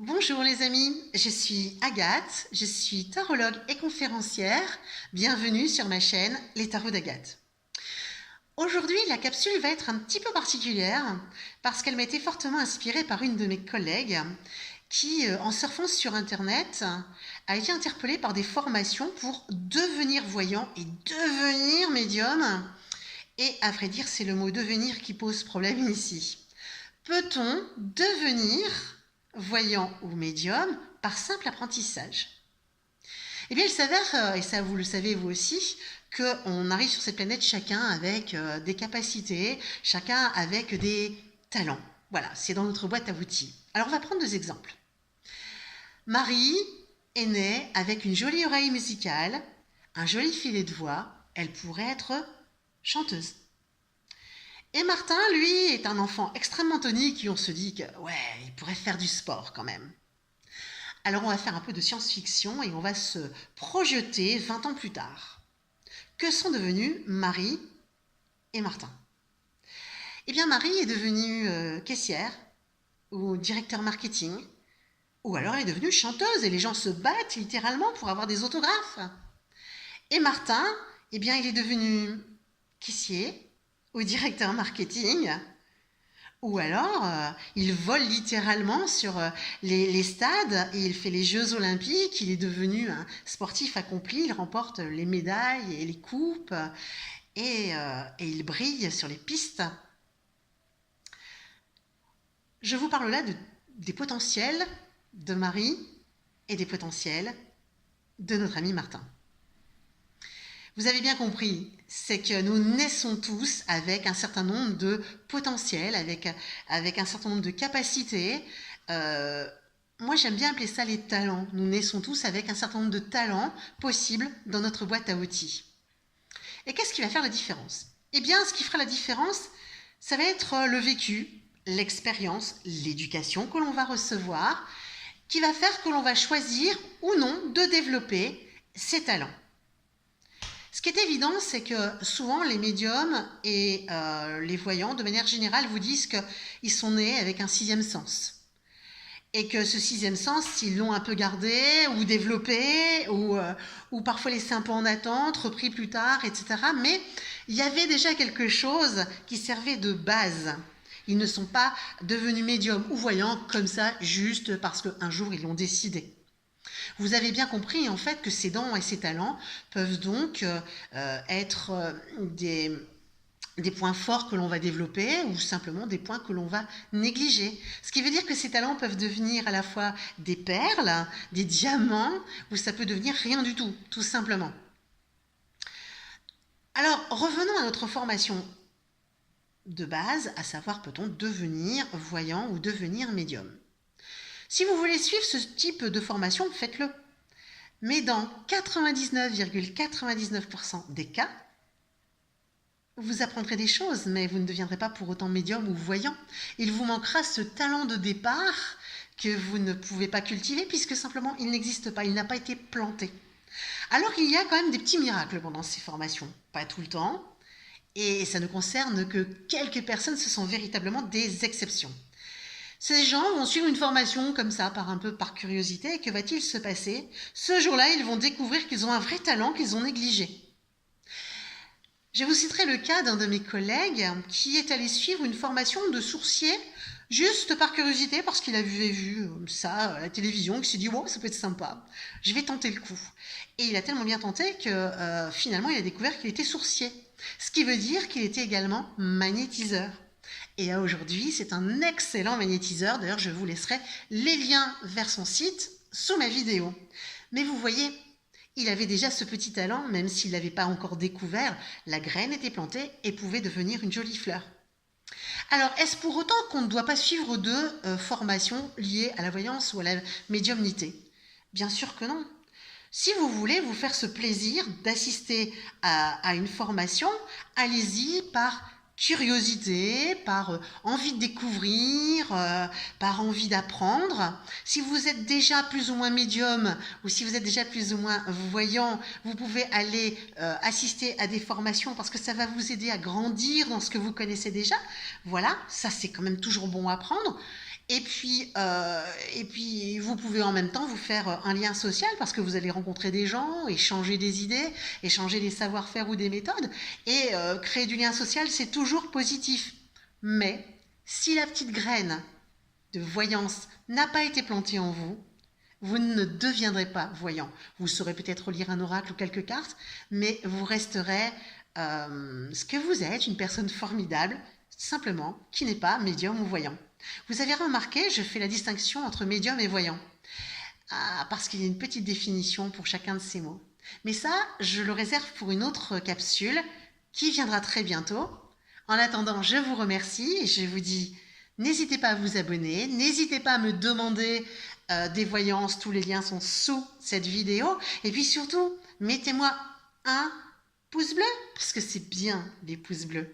Bonjour les amis, je suis Agathe, je suis tarologue et conférencière. Bienvenue sur ma chaîne Les Tarots d'Agathe. Aujourd'hui, la capsule va être un petit peu particulière parce qu'elle m'a été fortement inspirée par une de mes collègues qui, en surfant sur Internet, a été interpellée par des formations pour devenir voyant et devenir médium. Et à vrai dire, c'est le mot devenir qui pose problème ici. Peut-on devenir voyant ou médium par simple apprentissage? Eh bien, il s'avère, et ça vous le savez vous aussi, qu'on arrive sur cette planète chacun avec des capacités, chacun avec des talents. Voilà, c'est dans notre boîte à outils. Alors, on va prendre deux exemples. Marie est née avec une jolie oreille musicale, un joli filet de voix. Elle pourrait être chanteuse. Et Martin, lui, est un enfant extrêmement tonique et on se dit que, ouais, il pourrait faire du sport quand même. Alors on va faire un peu de science-fiction et on va se projeter 20 ans plus tard. Que sont devenus Marie et Martin? Eh bien, Marie est devenue caissière ou directeur marketing, ou alors elle est devenue chanteuse et les gens se battent littéralement pour avoir des autographes. Et Martin, eh bien, il est devenu caissier ou directeur marketing, ou alors il vole littéralement sur les stades et il fait les Jeux Olympiques, il est devenu un sportif accompli, il remporte les médailles et les coupes et il brille sur les pistes. Je vous parle là des potentiels de Marie et des potentiels de notre ami Martin. Vous avez bien compris, c'est que nous naissons tous avec un certain nombre de potentiels, avec un certain nombre de capacités. Moi, j'aime bien appeler ça les talents. Nous naissons tous avec un certain nombre de talents possibles dans notre boîte à outils. Et qu'est-ce qui va faire la différence? Eh bien, ce qui fera la différence, ça va être le vécu, l'expérience, l'éducation que l'on va recevoir, qui va faire que l'on va choisir ou non de développer ces talents. Ce qui est évident, c'est que souvent les médiums et les voyants, de manière générale, vous disent qu'ils sont nés avec un sixième sens. Et que ce sixième sens, ils l'ont un peu gardé ou développé ou parfois laissé un peu en attente, repris plus tard, etc. Mais il y avait déjà quelque chose qui servait de base. Ils ne sont pas devenus médiums ou voyants comme ça juste parce qu'un jour ils l'ont décidé. Vous avez bien compris en fait que ces dons et ces talents peuvent donc être des points forts que l'on va développer ou simplement des points que l'on va négliger. Ce qui veut dire que ces talents peuvent devenir à la fois des perles, des diamants, ou ça peut devenir rien du tout, tout simplement. Alors, revenons à notre formation de base, à savoir peut-on devenir voyant ou devenir médium. Si vous voulez suivre ce type de formation, faites-le. Mais dans 99,99% des cas, vous apprendrez des choses, mais vous ne deviendrez pas pour autant médium ou voyant. Il vous manquera ce talent de départ que vous ne pouvez pas cultiver puisque simplement il n'existe pas, il n'a pas été planté. Alors il y a quand même des petits miracles pendant ces formations, pas tout le temps, et ça ne concerne que quelques personnes, ce sont véritablement des exceptions. Ces gens vont suivre une formation comme ça, par curiosité, et que va-t-il se passer? Ce jour-là, ils vont découvrir qu'ils ont un vrai talent qu'ils ont négligé. Je vous citerai le cas d'un de mes collègues qui est allé suivre une formation de sourcier juste par curiosité, parce qu'il avait vu ça à la télévision, qu'il s'est dit « wow, ça peut être sympa, je vais tenter le coup ». Et il a tellement bien tenté que finalement, il a découvert qu'il était sourcier, ce qui veut dire qu'il était également magnétiseur. Et aujourd'hui, c'est un excellent magnétiseur. D'ailleurs, je vous laisserai les liens vers son site sous ma vidéo. Mais vous voyez, il avait déjà ce petit talent, même s'il ne l'avait pas encore découvert, la graine était plantée et pouvait devenir une jolie fleur. Alors, est-ce pour autant qu'on ne doit pas suivre de formations liées à la voyance ou à la médiumnité? Bien sûr que non. Si vous voulez vous faire ce plaisir d'assister à une formation, allez-y par curiosité, par envie de découvrir, par envie d'apprendre. Si vous êtes déjà plus ou moins médium ou si vous êtes déjà plus ou moins voyant, vous pouvez aller assister à des formations parce que ça va vous aider à grandir dans ce que vous connaissez déjà. Voilà, ça c'est quand même toujours bon à prendre. Et puis, vous pouvez en même temps vous faire un lien social parce que vous allez rencontrer des gens, échanger des idées, échanger des savoir-faire ou des méthodes. Et créer du lien social, c'est toujours positif. Mais si la petite graine de voyance n'a pas été plantée en vous, vous ne deviendrez pas voyant. Vous saurez peut-être lire un oracle ou quelques cartes, mais vous resterez ce que vous êtes, une personne formidable, simplement, qui n'est pas médium ou voyant. Vous avez remarqué, je fais la distinction entre médium et voyant, parce qu'il y a une petite définition pour chacun de ces mots. Mais ça, je le réserve pour une autre capsule qui viendra très bientôt. En attendant, je vous remercie et je vous dis, n'hésitez pas à vous abonner, n'hésitez pas à me demander des voyances, tous les liens sont sous cette vidéo. Et puis surtout, mettez-moi un pouce bleu, parce que c'est bien les pouces bleus.